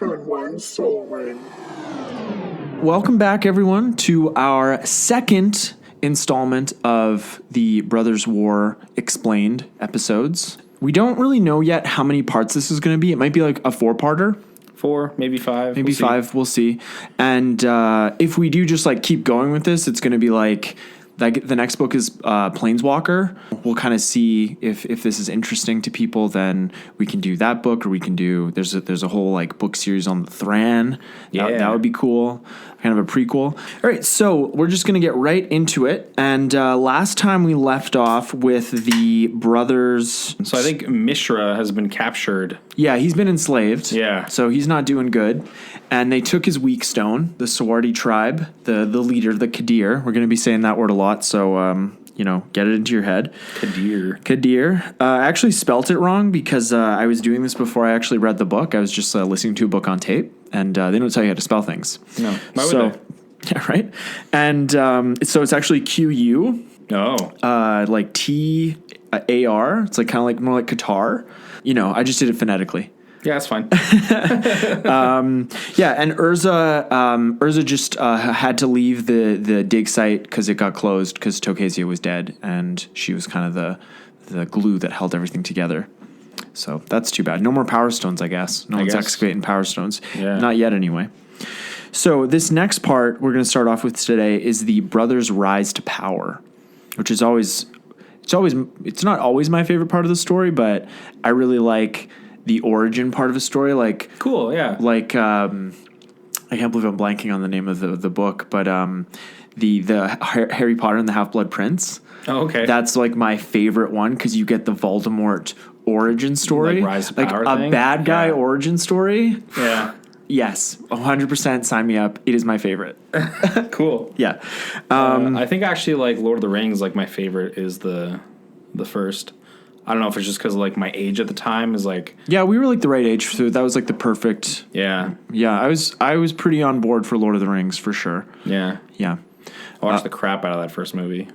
Turn 1 Soul Ring. Welcome back, everyone, to our second installment of the Brothers War Explained episodes. We don't really know yet how many parts this is going to be. It might be like a 4-parter. 4, maybe 5. Maybe 5. We'll see. And if we do just like keep going with this, it's going to be like the next book is Planeswalker. We'll kind of see if this is interesting to people. Then we can do that book, or we can do there's a whole like book series on the Thran. Yeah, that would be cool. Kind of a prequel. All right, so we're just going to get right into it. And last time we left off with the brothers. So I think Mishra has been captured. Yeah, he's been enslaved. Yeah. So he's not doing good. And they took his weak stone, the Sawardi tribe, the leader, the Kadir. We're going to be saying that word a lot, so, get it into your head. Kadir. I actually spelt it wrong because I was doing this before I actually read the book. I was just listening to a book on tape, and they don't tell you how to spell things. No. Why would they? Yeah, right? And so it's actually Q-U. Oh. Like T-A-R. It's like kind of like more like Qatar. I just did it phonetically. Yeah, that's fine. Yeah, and Urza just had to leave the dig site because it got closed because Tokezia was dead, and she was kind of the glue that held everything together. So that's too bad. No more Power Stones, I guess. No one's excavating Power Stones. Yeah. Not yet, anyway. So this next part we're going to start off with today is the Brothers' Rise to Power, which is it's not always my favorite part of the story, but I really like the origin part of a story. Like, cool, yeah. Like, I can't believe I'm blanking on the name of the book, but the Harry Potter and the Half-Blood Prince. Oh, okay. That's like my favorite one because you get the Voldemort origin story, like Rise to Power a thing? bad guy origin story. Yeah. Yes, 100%. Sign me up. It is my favorite. Cool. Yeah. I think actually, like Lord of the Rings, like my favorite is the first. I don't know if it's just because like my age at the time is like. Yeah, we were like the right age, so that was like the perfect. Yeah. Yeah, I was pretty on board for Lord of the Rings for sure. Yeah. Yeah. I watched the crap out of that first movie.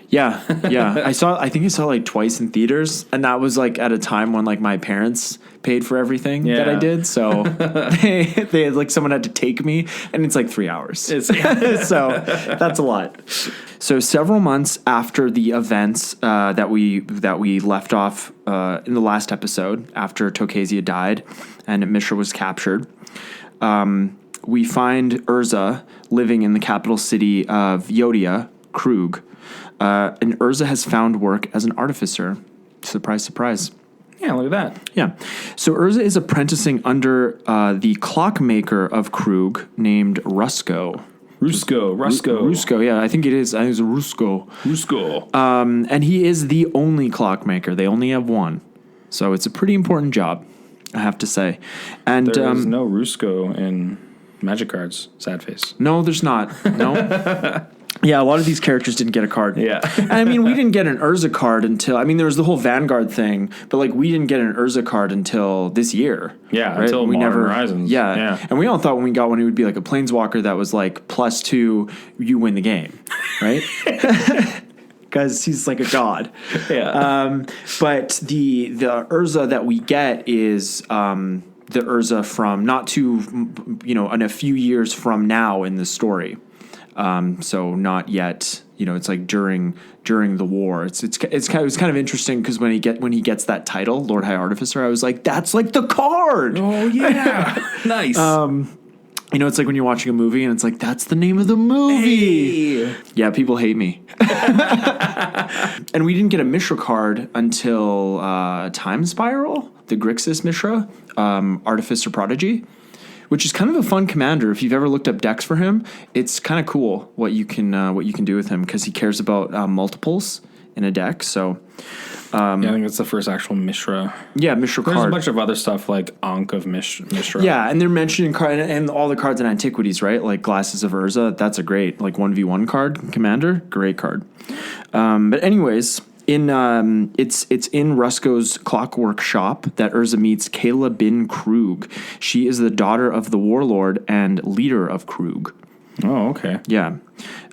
Yeah, yeah. I think I saw like twice in theaters, and that was like at a time when like my parents paid for everything that I did. So they had like someone had to take me, and it's like 3 hours. So that's a lot. So several months after the events that we left off in the last episode, after Tokezia died and Mishra was captured, we find Urza living in the capital city of Yodia, Kroog. And Urza has found work as an artificer. Surprise, surprise. Yeah, look at that. Yeah. So Urza is apprenticing under the clockmaker of Kroog named Rusko. Rusko, yeah, I think it is. I think it's Rusko. And he is the only clockmaker. They only have one. So it's a pretty important job, I have to say. And there's no Rusko in Magic cards. Sad face. No, there's not. No. Yeah, a lot of these characters didn't get a card. Yeah. And I mean, we didn't get an Urza card until, there was the whole Vanguard thing, but like we didn't get an Urza card until this year. Yeah, right? until Modern Horizons. Yeah. And we all thought when we got one, it would be like a Planeswalker that was like +2, you win the game, right? Because he's like a god. Yeah. But the Urza that we get is the Urza from not too, in a few years from now in the story. So not yet, it's like during the war. It's kind of interesting because when he gets that title, Lord High Artificer, I was like, that's like the card. Oh yeah, nice. It's like when you're watching a movie and it's like, that's the name of the movie. Hey. Yeah, people hate me. And we didn't get a Mishra card until Time Spiral, the Grixis Mishra, Artificer Prodigy. Which is kind of a fun commander. If you've ever looked up decks for him, it's kind of cool what you can do with him because he cares about multiples in a deck. So, I think it's the first actual Mishra. Yeah, Mishra card. There's a bunch of other stuff like Ankh of Mishra. Yeah, and they're mentioning and all the cards in Antiquities, right? Like Glasses of Urza. That's a great like 1v1 card commander. Great card. But anyways. It's in Rusko's clockwork shop that Urza meets Kayla bin Kroog. She is the daughter of the warlord and leader of Kroog. Oh, okay. Yeah.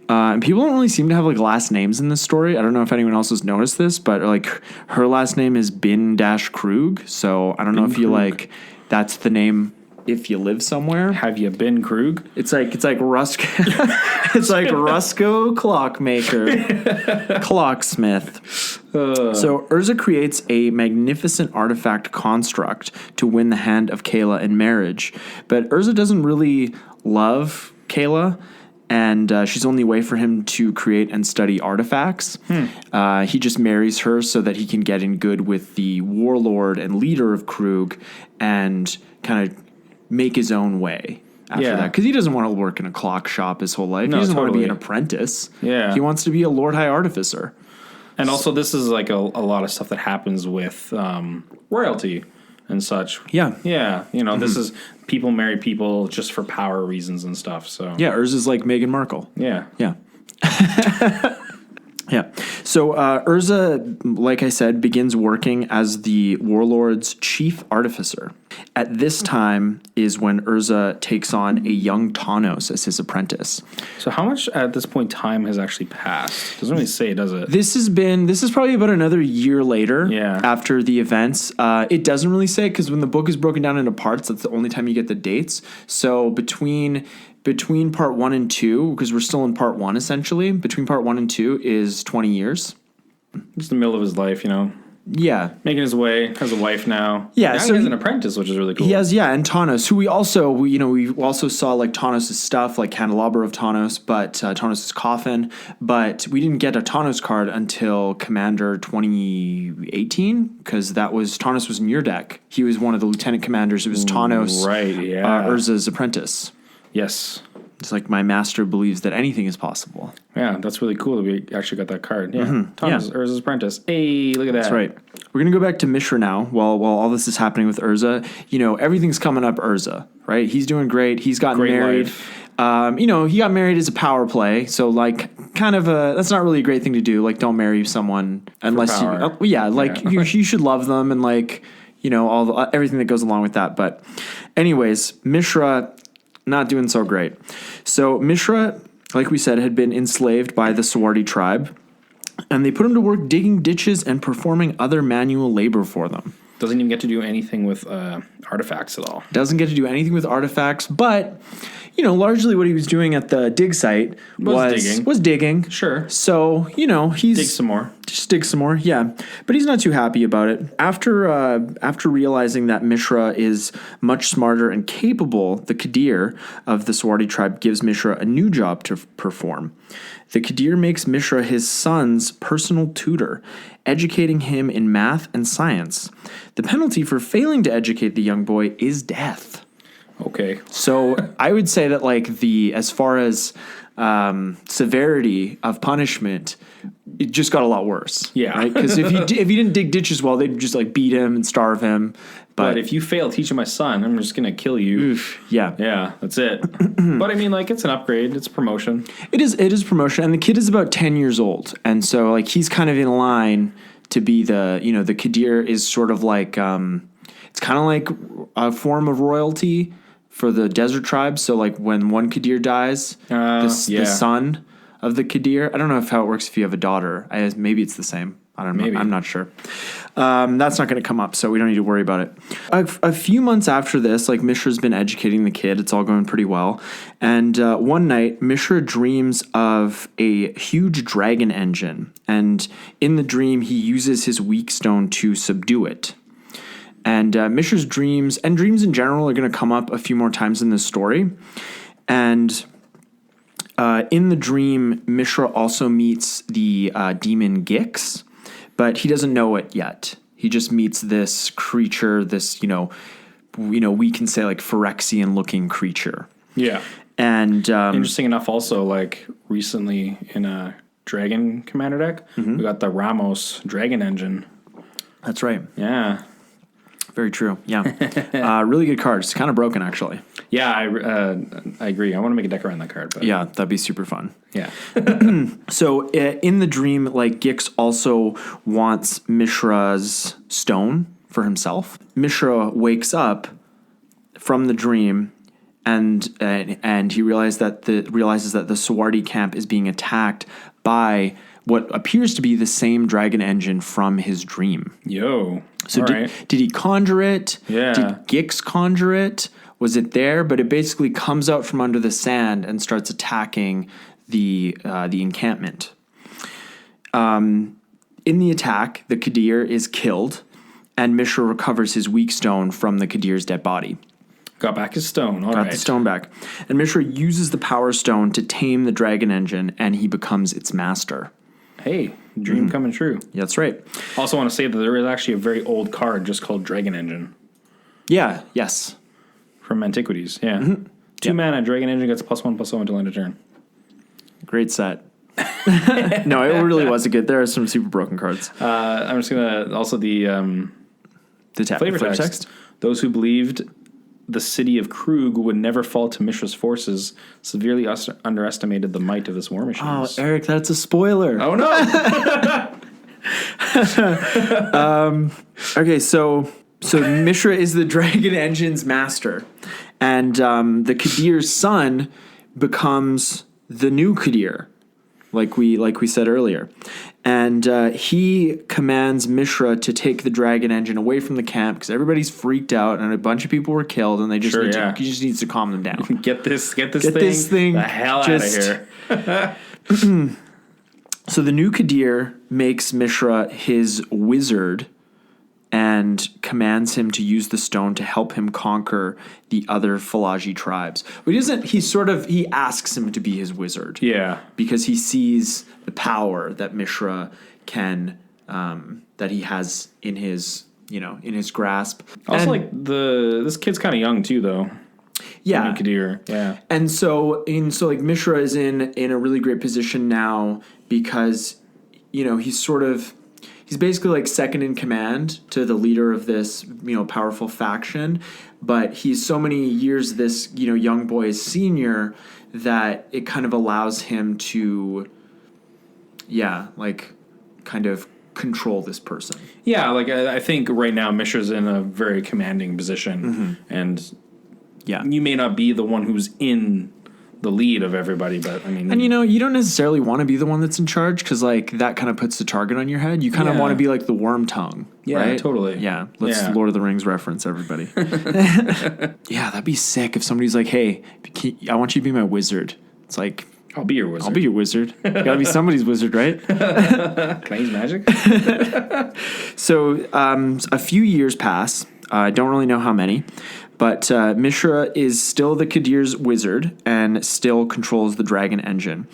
And people don't really seem to have like last names in this story. I don't know if anyone else has noticed this, but like her last name is bin-Kroog. So I don't know if you like that's the name if you live somewhere. Have you been Kroog? It's like Rusk. It's like Rusco Clockmaker, Clocksmith. So Urza creates a magnificent artifact construct to win the hand of Kayla in marriage, but Urza doesn't really love Kayla. And she's the only way for him to create and study artifacts. He just marries her so that he can get in good with the warlord and leader of Kroog and kind of make his own way after that. Because he doesn't want to work in a clock shop his whole life. No, he doesn't want to be totally. an apprentice. Yeah. He wants to be a Lord High Artificer. And also, this is like a lot of stuff that happens with royalty and such. Yeah. Yeah. This is people marry people just for power reasons and stuff. So Yeah, Urza's like Meghan Markle. Yeah. Yeah. Yeah. So Urza, like I said, begins working as the warlord's chief artificer. At this time is when Urza takes on a young Tawnos as his apprentice. So how much at this point time has actually passed? Doesn't really say, does it? This is probably about another year later. Yeah. After the events. It doesn't really say because when the book is broken down into parts, that's the only time you get the dates. So between part 1 and 2, because we're still in part 1 essentially, between part 1 and 2 is 20 years. Just the middle of his life, Yeah. making his way, has a wife now. Yeah, Now so he has an apprentice, which is really cool. He has, and Tawnos, who we also saw like Tawnos' stuff, like Candelabra of Tawnos, but Tawnos' coffin, but we didn't get a Tawnos card until Commander 2018, because Tawnos was in your deck. He was one of the lieutenant commanders. It was Tawnos, Right, yeah. Urza's apprentice. Yes. It's like my master believes that anything is possible. Yeah, that's really cool that we actually got that card. Yeah. Thomas, Yeah. Urza's apprentice. Hey, look at that. That's right. We're going to go back to Mishra now while all this is happening with Urza. Everything's coming up Urza, right? He's doing great. He's gotten Great married. life. He got married as a power play. So like kind of that's not really a great thing to do. Like don't marry someone unless power. you should love them and like, everything that goes along with that. But anyways, Mishra not doing so great. So Mishra, like we said, had been enslaved by the Sawardi tribe, and they put him to work digging ditches and performing other manual labor for them. Doesn't even get to do anything with artifacts at all. Doesn't get to do anything with artifacts, but largely what he was doing at the dig site was digging. Sure. So he's Dig some more. Just dig some more, yeah. But he's not too happy about it. After realizing that Mishra is much smarter and capable, the Qadir of the Sawardi tribe gives Mishra a new job to perform. The Qadir makes Mishra his son's personal tutor, educating him in math and science. The penalty for failing to educate the young boy is death. Okay. So I would say that as far as severity of punishment, it just got a lot worse. Yeah. Right? Because if he didn't dig ditches well, they'd just beat him and starve him. But if you fail teaching my son, I'm just going to kill you. Oof, yeah. Yeah, that's it. But I mean, it's an upgrade. It's a promotion. It is promotion. And the kid is about 10 years old. And so he's kind of in line to be the Qadir is sort of like, it's kind of like a form of royalty for the desert tribes. So when one Qadir dies, the son of the Qadir, I don't know how it works if you have a daughter. Maybe it's the same. I don't know. Maybe. I'm not sure. That's not going to come up, so we don't need to worry about it. A few months after this, Mishra's been educating the kid. It's all going pretty well. And one night, Mishra dreams of a huge dragon engine. And in the dream, he uses his weak stone to subdue it. And Mishra's dreams, and dreams in general, are going to come up a few more times in this story. And in the dream, Mishra also meets the demon Gix, but he doesn't know it yet. He just meets this creature, this, we can say Phyrexian-looking creature. Yeah. And interesting enough, also, recently in a Dragon Commander deck, we got the Ramos Dragon Engine. That's right. Yeah. Very true. Yeah. Really good card. It's kind of broken, actually. Yeah, I agree. I want to make a deck around that card. But yeah, that'd be super fun. Yeah. So in the dream, Gix also wants Mishra's stone for himself. Mishra wakes up from the dream and he realizes that the Sawardi camp is being attacked by what appears to be the same dragon engine from his dream. Yo. So did he conjure it? Yeah. Did Gix conjure it? was it there? But it basically comes out from under the sand and starts attacking the encampment. In the attack, the Qadir is killed, and Mishra recovers his weak stone from the Qadir's dead body. Got back his stone. Got the stone back. And Mishra uses the power stone to tame the dragon engine, and he becomes its master. Hey, dream coming true. Yeah, that's right. Also want to say that there is actually a very old card just called Dragon Engine. Yeah, yes. From Antiquities, yeah. Mm-hmm. 2 mana, Dragon Engine gets +1/+1 until end of turn. Great set. No, it really wasn't good. There are some super broken cards. I'm just going to... Also the flavor text. Those who believed the city of Kroog would never fall to Mishra's forces severely underestimated the might of this war machine. Oh, Eric, that's a spoiler. Oh, no! Okay, so Mishra is the dragon engine's master, and the Qadir's son becomes the new Qadir, like we said earlier. And he commands Mishra to take the dragon engine away from the camp because everybody's freaked out and a bunch of people were killed, and they just he just needs to calm them down. Get this thing the hell out of here. So the new Qadir makes Mishra his wizard and commands him to use the stone to help him conquer the other Falaji tribes. But he asks him to be his wizard. Yeah. Because he sees the power that Mishra can, that he has in his grasp. Also, this kid's kind of young too, though. Yeah. Qadir. Yeah. And so Mishra is in a really great position now because, he's basically like second in command to the leader of this, powerful faction, but he's so many years this, young boy's senior that it kind of allows him to, kind of control this person. Yeah, I think right now Mishra's in a very commanding position, and you may not be the one who's in the lead of everybody, but I mean... And, you don't necessarily want to be the one that's in charge because, that kind of puts the target on your head. You kind of want to be like the worm tongue, right? Totally. Yeah, let's Lord of the Rings reference, everybody. Yeah, that'd be sick if somebody's like, hey, I want you to be my wizard. It's like... I'll be your wizard. I'll be your wizard. Gotta be somebody's wizard, right? Can I use magic? So, a few years pass. I don't really know how many. But Mishra is still the Qadir's wizard and still controls the dragon engine.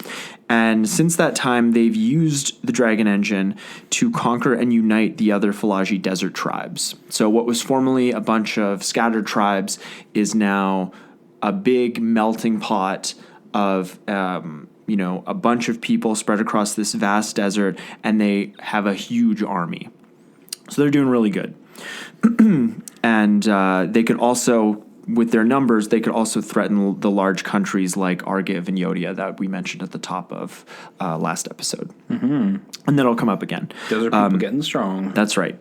And since that time, they've used the dragon engine to conquer and unite the other Falaji desert tribes. So what was formerly a bunch of scattered tribes is now a big melting pot of, a bunch of people spread across this vast desert, and they have a huge army. So they're doing really good. And they could also, with their numbers, they could also threaten the large countries like Argiv and Yodia that we mentioned at the top of last episode. Mm-hmm. And that'll come up again. Those are people getting strong. That's right.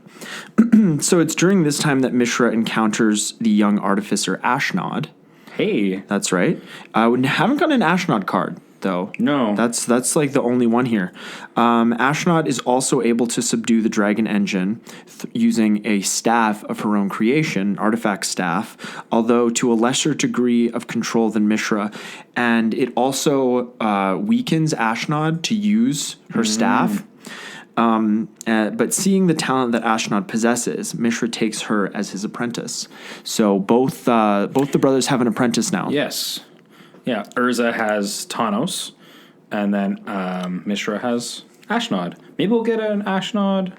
So it's during this time that Mishra encounters the young artificer Ashnod. Hey. That's right. We haven't got an Ashnod card, though. No. That's the only one here. Ashnod is also able to subdue the dragon engine using a staff of her own creation, artifact staff, although to a lesser degree of control than Mishra. And it also weakens Ashnod to use her staff. But seeing the talent that Ashnod possesses, Mishra takes her as his apprentice. So both the brothers have an apprentice now. Yes. Yeah, Urza has Tawnos, and then Mishra has Ashnod. Maybe we'll get an Ashnod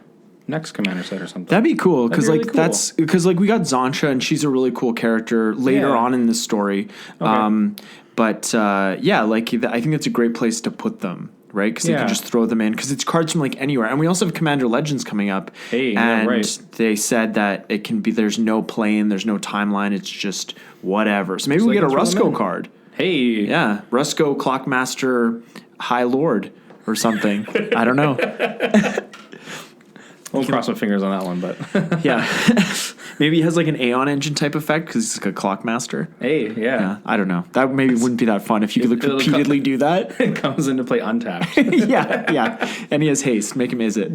next commander set or something. That'd be cool because really cool. that's because we got Zansha and she's a really cool character later on in the story. Okay. I think that's a great place to put them. Right, because you can just throw them in because it's cards from anywhere, and we also have Commander Legends coming up. Hey, and right. They said that it can be. There's no plane, there's no timeline. It's just whatever. So maybe we get a Rusko card. Hey, yeah, Rusko Clockmaster High Lord or something. I don't know. We'll cross my fingers on that one, but yeah, maybe he has an Aeon engine type effect because he's like a Clockmaster. Hey, yeah, I don't know. That maybe wouldn't be that fun if you could repeatedly do that. It comes into play untapped. yeah, and he has haste. Make him is it.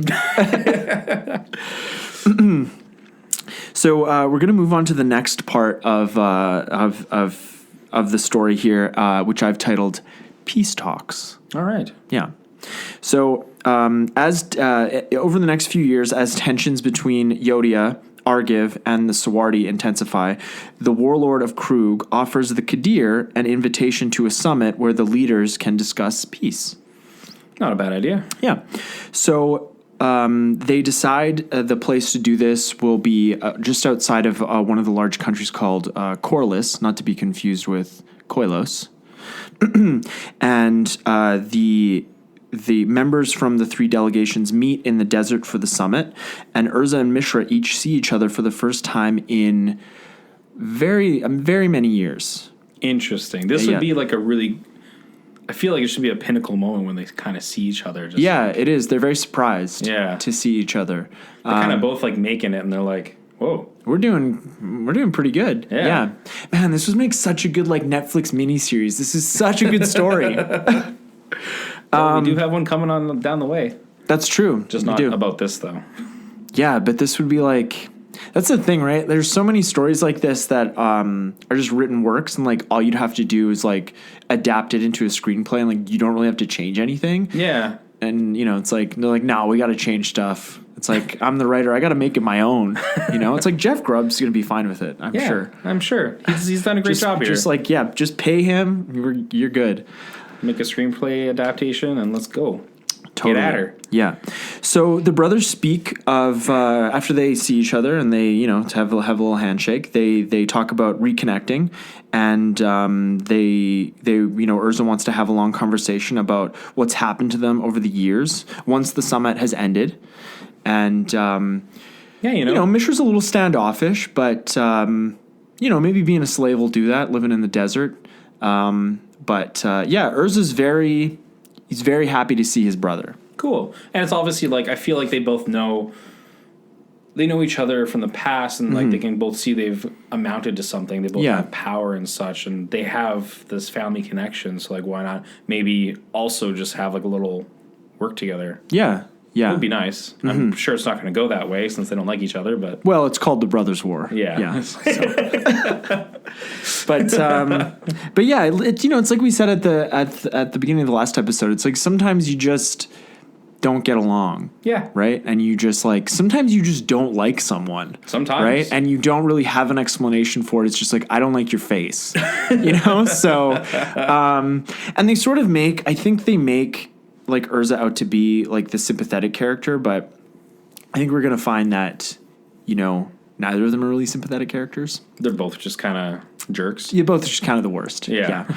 So we're going to move on to the next part of the story here, which I've titled Peace Talks. All right. Yeah. So as over the next few years, as tensions between Yodia, Argiv, and the Sawardi intensify, the warlord of Kroog offers the Qadir an invitation to a summit where the leaders can discuss peace. Not a bad idea. Yeah. So they decide the place to do this will be just outside of one of the large countries called Corliss, not to be confused with Koilos. And the members from the three delegations meet in the desert for the summit, and Urza and Mishra each see each other for the first time in very many years. Interesting. This would be like a really... I feel like it should be a pinnacle moment when they kind of see each other. It is. They're very surprised to see each other. They're kind of both like making it, and they're like, whoa. We're doing pretty good. Yeah. Man, this would make such a good like Netflix miniseries. This is such a good story. Well, we do have one coming on down the way. That's true. Just not about this, though. Yeah, but this would be like... That's the thing, right? There's so many stories like this that are just written works, and like all you'd have to do is like adapt it into a screenplay, and like you don't really have to change anything. Yeah. And, it's like, they're like, no, we got to change stuff. It's like, I'm the writer. I got to make it my own. It's like Jeff Grubb's going to be fine with it. I'm sure. I'm sure. He's done a great job here. Just pay him. You're good. Make a screenplay adaptation and let's go. Totally. Get at her. Yeah. So the brothers speak of after they see each other and they have a little handshake. They talk about reconnecting, and they Urza wants to have a long conversation about what's happened to them over the years once the summit has ended, and Mishra's a little standoffish, but maybe being a slave will do that. Living in the desert. Urza's he's very happy to see his brother. Cool. And it's obviously like, I feel like they both know each other from the past, and like they can both see they've amounted to something. They both have power and such, and they have this family connection. So like, why not maybe also just have like a little work together? Yeah. Yeah. It would be nice. I'm sure it's not going to go that way since they don't like each other, but... Well, it's called the Brothers' War. Yeah. But yeah, it's like we said at the beginning of the last episode, it's like sometimes you just don't get along. Yeah. Right? And you just like, sometimes you just don't like someone. Sometimes. Right? And you don't really have an explanation for it. It's just like, I don't like your face. So, and they sort of make like Urza out to be like the sympathetic character, but I think we're going to find that, neither of them are really sympathetic characters. They're both just kind of jerks. Yeah, both are just kind of the worst. Yeah.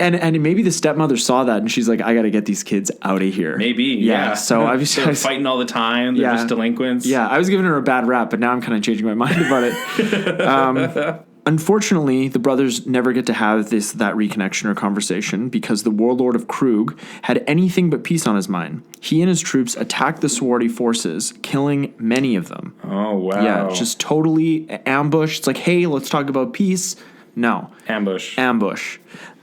and maybe the stepmother saw that and she's like, I got to get these kids out of here. Maybe. Yeah. So I was fighting all the time. They're just delinquents. Yeah. I was giving her a bad rap, but now I'm kind of changing my mind about it. Unfortunately, the brothers never get to have that reconnection or conversation because the warlord of Kroog had anything but peace on his mind. He and his troops attacked the Sawardi forces, killing many of them. Oh, wow. Yeah, just totally ambushed. It's like, hey, let's talk about peace. No. Ambush.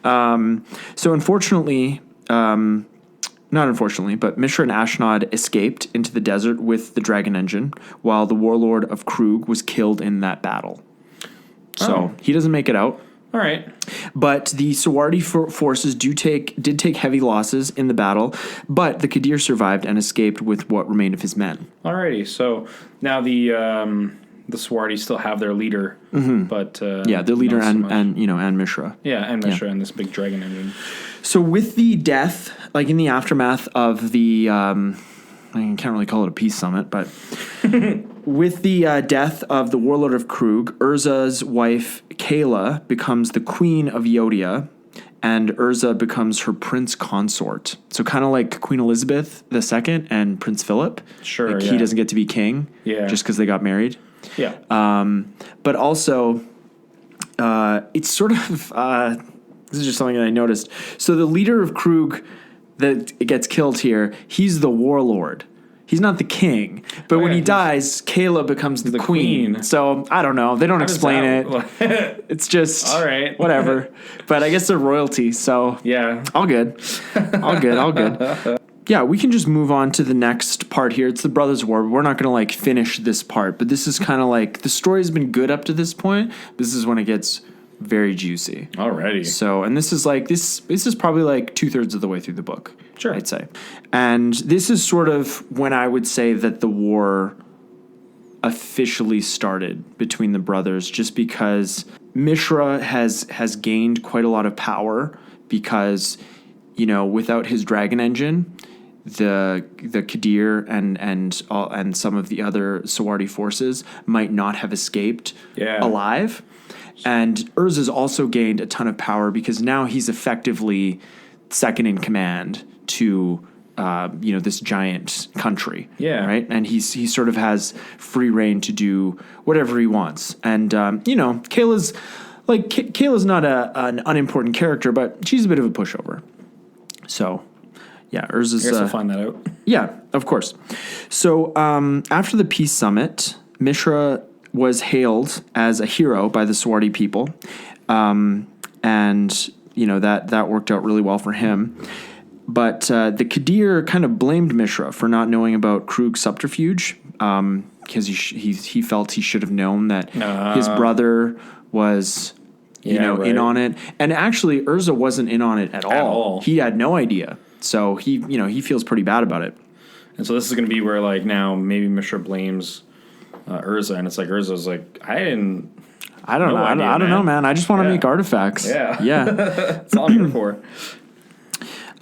So unfortunately, not unfortunately, but Mishra and Ashnod escaped into the desert with the dragon engine, while the warlord of Kroog was killed in that battle. So he doesn't make it out. All right. But the Sawardi forces did take heavy losses in the battle, but the Qadir survived and escaped with what remained of his men. Alrighty. So now the Sawardi still have their leader, but their leader and Mishra. Yeah, and Mishra and this big dragon engine. So with the death, like in the aftermath of the I can't really call it a peace summit, but with the death of the warlord of Kroog, Urza's wife, Kayla, becomes the queen of Yodia, and Urza becomes her prince consort. So kind of like Queen Elizabeth II and Prince Philip. Sure, like he doesn't get to be king just because they got married. Yeah. But also, it's sort of... this is just something that I noticed. So the leader of Kroog that gets killed here, he's the warlord. He's not the king. But when he dies, Kayla becomes the queen. So, I don't know. They don't explain it. It's just... All right. Whatever. But I guess they're royalty, so... Yeah. All good. All good. yeah, we can just move on to the next part here. It's the Brothers' War. We're not going to like finish this part, but this is kind of like the story's been good up to this point. This is when it gets very juicy. Alrighty. So, and this is like this is probably like 2/3 of the way through the book. Sure. I'd say. And this is sort of when I would say that the war officially started between the brothers, just because Mishra has gained quite a lot of power because, you know, without his dragon engine, the Qadir and some of the other Sawardi forces might not have escaped alive. And Urza's also gained a ton of power because now he's effectively second in command to this giant country. Yeah. Right. And he sort of has free reign to do whatever he wants. And Kayla's not an unimportant character, but she's a bit of a pushover. So yeah, Urza's I guess we'll find that out. Yeah, of course. So after the peace summit, Mishra was hailed as a hero by the Sawardi people. And that worked out really well for him. But the Qadir kind of blamed Mishra for not knowing about Kroog's subterfuge because he felt he should have known that his brother was, in on it. And actually, Urza wasn't in on it at all. He had no idea. So he feels pretty bad about it. And so this is going to be where like now maybe Mishra blames Urza, and it's like Urza's like, I don't know. I don't know, man. I just want to make artifacts. Yeah. That's all I'm here for.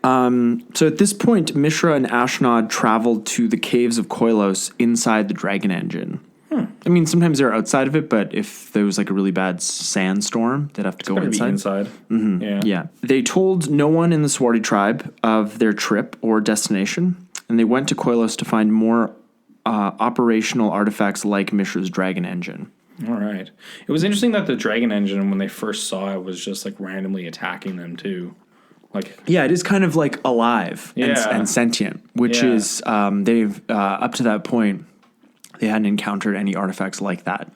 So at this point, Mishra and Ashnod traveled to the caves of Koilos inside the dragon engine. I mean, sometimes they're outside of it, but if there was like a really bad sandstorm, they'd have to go inside. Mm-hmm. Yeah. They told no one in the Sawardi tribe of their trip or destination, and they went to Koilos to find more operational artifacts like Mishra's dragon engine. All right. It was interesting that the dragon engine, when they first saw it, was just like randomly attacking them too. Like, yeah, it is kind of like alive and sentient, which is they've up to that point they hadn't encountered any artifacts like that.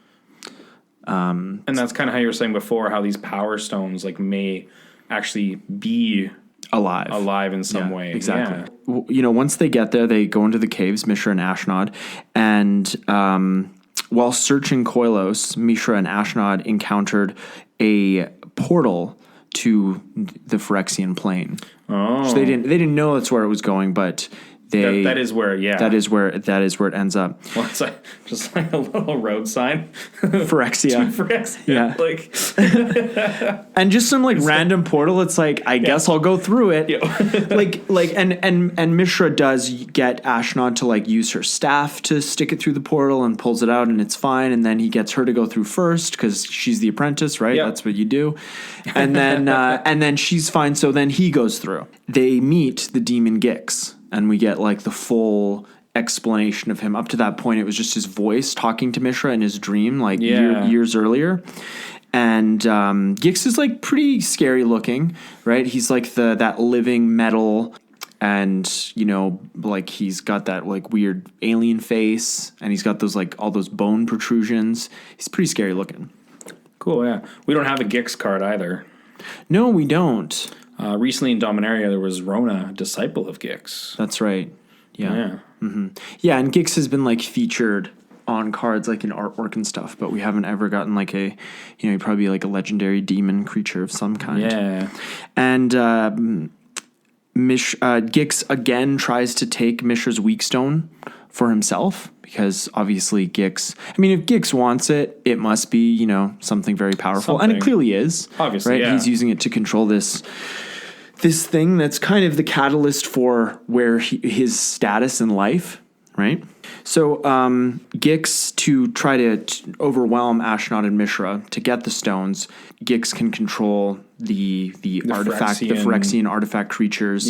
And that's kind of how you were saying before, how these power stones like may actually be alive in some way. Exactly. Yeah. Once they get there, they go into the caves, Mishra and Ashnod, and while searching Koilos, Mishra and Ashnod encountered a portal to the Phyrexian plain. Oh, so they didn't know that's where it was going, but that is where it ends up. Well, it's like just like a little road sign. Phyrexia. Yeah. Like and just some like random portal. It's like I guess I'll go through it. Yeah. and Mishra does get Ashnod to like use her staff to stick it through the portal and pulls it out and it's fine. And then he gets her to go through first because she's the apprentice, right? Yep. That's what you do. And then she's fine. So then he goes through. They meet the demon Gix. And we get like the full explanation of him. Up to that point, it was just his voice talking to Mishra in his dream, like years earlier. And Gix is like pretty scary looking, right? He's like that living metal, and like he's got that like weird alien face, and he's got those like all those bone protrusions. He's pretty scary looking. Cool, yeah. We don't have a Gix card either. No, we don't. Recently in Dominaria, there was Rona, disciple of Gix. That's right. Yeah. Mm-hmm. Yeah, and Gix has been like featured on cards like in artwork and stuff, but we haven't ever gotten like probably like a legendary demon creature of some kind. Yeah. And Gix again tries to take Mishra's weak stone for himself because obviously Gix, if Gix wants it, it must be, something very powerful. And it clearly is. Obviously, right? Yeah. He's using it to control this thing that's kind of the catalyst for where his status in life, right? So Gix, to try to overwhelm Ashnod and Mishra to get the stones, Gix can control the artifact, the Phyrexian artifact creatures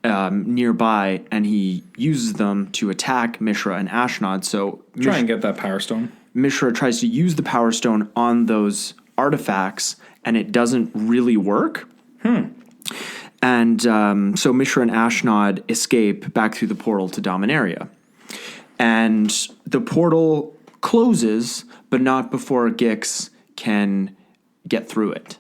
nearby, and he uses them to attack Mishra and Ashnod. So try and get that power stone. Mishra tries to use the power stone on those artifacts, and it doesn't really work. And so Mishra and Ashnod escape back through the portal to Dominaria. And the portal closes, but not before Gix can get through it.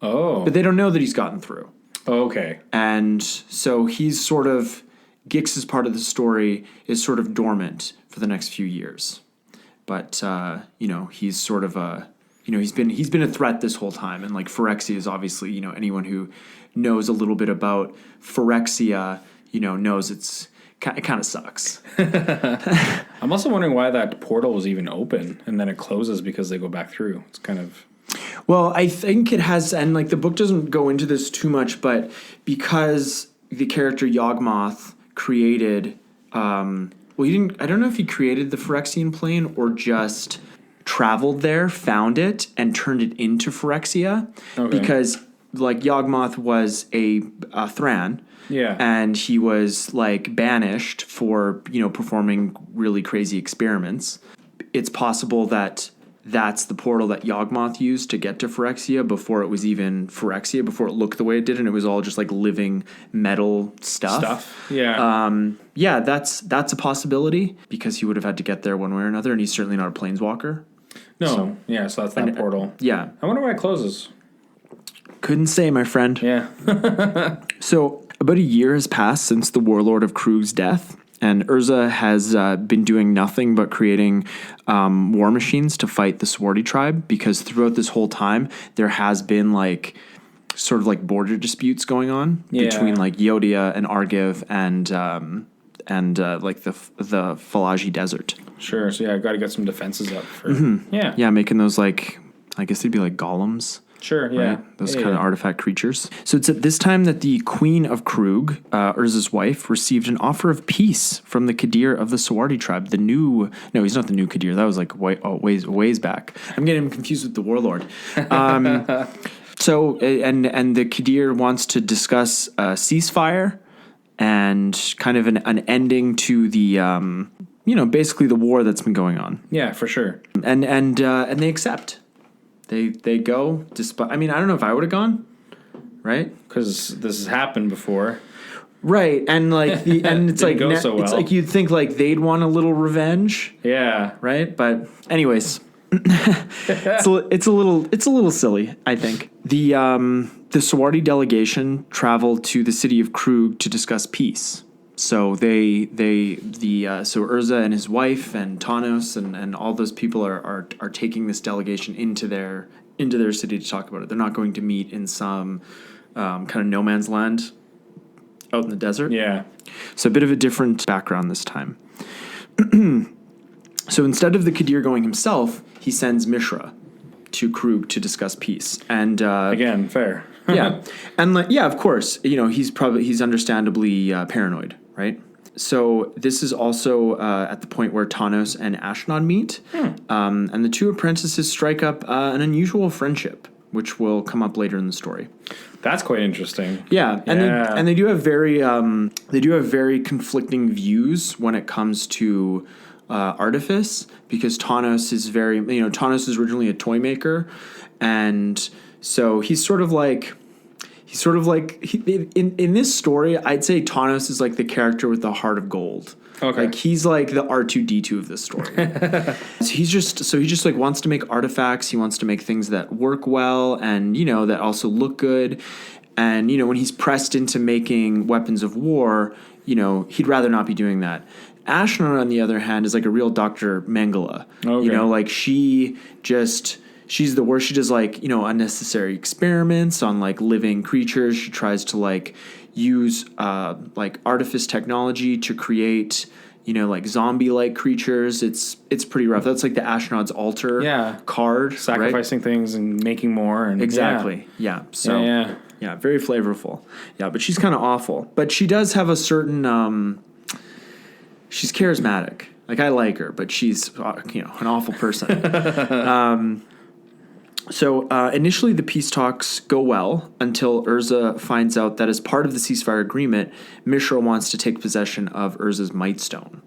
Oh. But they don't know that he's gotten through. Okay. And so he's sort of Gix's part of the story is sort of dormant for the next few years. But, he's sort of he's been a threat this whole time. And like Phyrexia is obviously, anyone who knows a little bit about Phyrexia, knows it kind of sucks. I'm also wondering why that portal was even open and then it closes because they go back through. It's kind of... Well, I think it has, and like the book doesn't go into this too much, but because the character Yawgmoth created, he didn't, I don't know if he created the Phyrexian plane or just traveled there, found it, and turned it into Phyrexia. Okay. Because like Yawgmoth was a Thran. Yeah. And he was like banished for, performing really crazy experiments. It's possible that that's the portal that Yawgmoth used to get to Phyrexia before it was even Phyrexia, before it looked the way it did, and it was all just like living metal stuff. Yeah. That's a possibility because he would have had to get there one way or another, and he's certainly not a planeswalker. No. So that's that portal. Yeah. I wonder why it closes. Couldn't say, my friend. Yeah. So about a year has passed since the Warlord of Kroog's death, and Urza has been doing nothing but creating war machines to fight the Swarty tribe, because throughout this whole time, there has been like sort of like border disputes going on between like Yodia and Argiv and like the Falaji Desert. Sure. So I've got to get some defenses up for making those like, I guess they'd be like golems. Sure, yeah. Right? Those kind of artifact creatures. So it's at this time that the Queen of Kroog, Urza's wife, received an offer of peace from the Kadir of the Swarty tribe. No, he's not the new Kadir. That was like ways back. I'm getting him confused with the Warlord. So, and the Kadir wants to discuss a ceasefire and kind of an ending to the, basically the war that's been going on. Yeah, for sure. And they accept. They go, despite... I mean, I don't know if I would have gone, right? Because this has happened before. Right, and like and it's like so well. It's like you'd think like they'd want a little revenge. Yeah. Right? But anyways, it's a little silly, I think. The Swarty delegation traveled to the city of Kroog to discuss peace. So so Urza and his wife and Tawnos and all those people are taking this delegation into their city to talk about it. They're not going to meet in some kind of no man's land out in the desert. Yeah. So a bit of a different background this time. So instead of the Kadir going himself, he sends Mishra to Kroog to discuss peace. And again, fair. Yeah. And of course, he's understandably paranoid, right? So this is also at the point where Tawnos and Ashnod meet. And the two apprentices strike up an unusual friendship, which will come up later in the story. That's quite interesting. Yeah. And they do have very conflicting views when it comes to artifice, because Tawnos is Tawnos is originally a toy maker, and so he's sort of like in this story, I'd say Tawnos is like the character with the heart of gold. Okay. Like he's like the R2-D2 of this story. So he just like wants to make artifacts. He wants to make things that work well and, that also look good. And, when he's pressed into making weapons of war, he'd rather not be doing that. Ashnod, on the other hand, is like a real Dr. Mengele. Okay. Like she's the worst. She does like, unnecessary experiments on like living creatures. She tries to like use like artifice technology to create, like zombie-like creatures. It's pretty rough. That's like the Ashnod's altar card. Sacrificing things and making more. And exactly. Yeah. So yeah, very flavorful. Yeah, but she's kind of awful. But she does have a certain she's charismatic. Like I like her, but she's an awful person. So initially the peace talks go well until Urza finds out that as part of the ceasefire agreement, Mishra wants to take possession of Urza's Might Stone.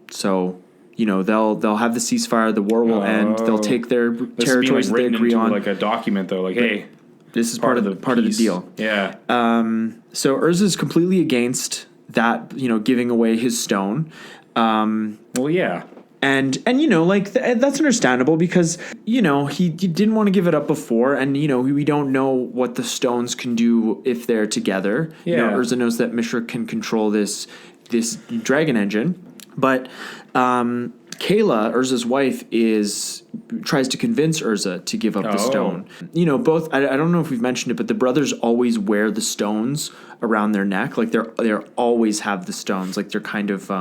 So, they'll have the ceasefire, the war will end, they'll take their territories that they agree on. Like a document though, like, hey, this is part of the deal. Yeah. So Urza's completely against that, giving away his stone. Well, yeah. And you know, like that's understandable because, you know, he didn't want to give it up before, and you know, we don't know what the stones can do if they're together. Yeah. You know, Urza knows that Mishra can control this dragon engine, but Kayla, Urza's wife, tries to convince Urza to give up the stone. You know, both. I don't know if we've mentioned it, but the brothers always wear the stones around their neck. Like they're always have the stones. Like they're kind of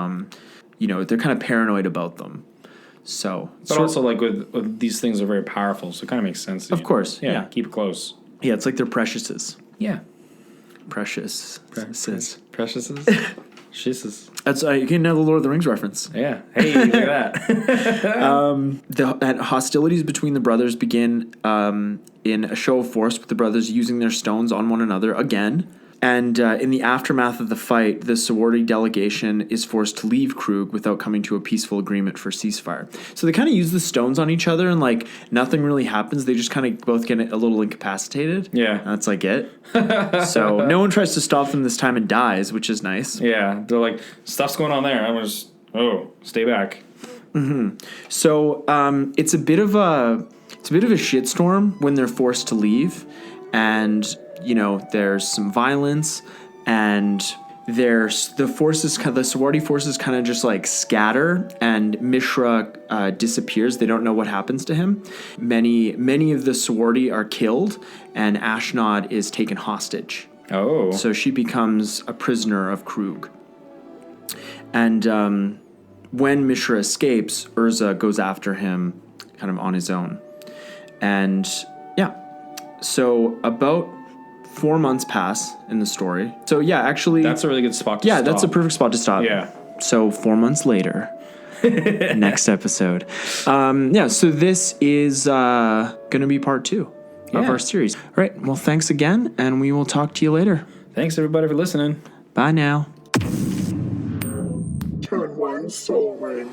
you know, they're kind of paranoid about them. So, but also like with these things are very powerful, so it kind of makes sense. Of course, yeah. Keep it close. Yeah, it's like they're preciouses. Yeah, precious. Preciouses. Jesus. That's you can know the Lord of the Rings reference. Yeah. Hey, look at that. Hostilities between the brothers begin in a show of force, with the brothers using their stones on one another again. And in the aftermath of the fight, the sorority delegation is forced to leave Kroog without coming to a peaceful agreement for ceasefire. So they kind of use the stones on each other, and like nothing really happens. They just kind of both get a little incapacitated. Yeah, that's like it. So no one tries to stop them this time and dies, which is nice. Yeah, they're like, stuff's going on there. I was stay back. Mm-hmm. So it's a bit of a shitstorm when they're forced to leave, and you know, there's some violence, and there's the sorority forces kind of just like scatter, and Mishra disappears. They don't know what happens to him. Many of the sorority are killed, and Ashnod is taken hostage. Oh. So she becomes a prisoner of Kroog. And when Mishra escapes, Urza goes after him kind of on his own. And yeah, so about 4 months pass in the story. So yeah, actually, that's a really good spot to stop. Yeah, that's a perfect spot to stop. Yeah. So 4 months later, next episode. Yeah, so this is going to be part 2 of our series. All right, well, thanks again, and we will talk to you later. Thanks, everybody, for listening. Bye now. Turn one, soul ring.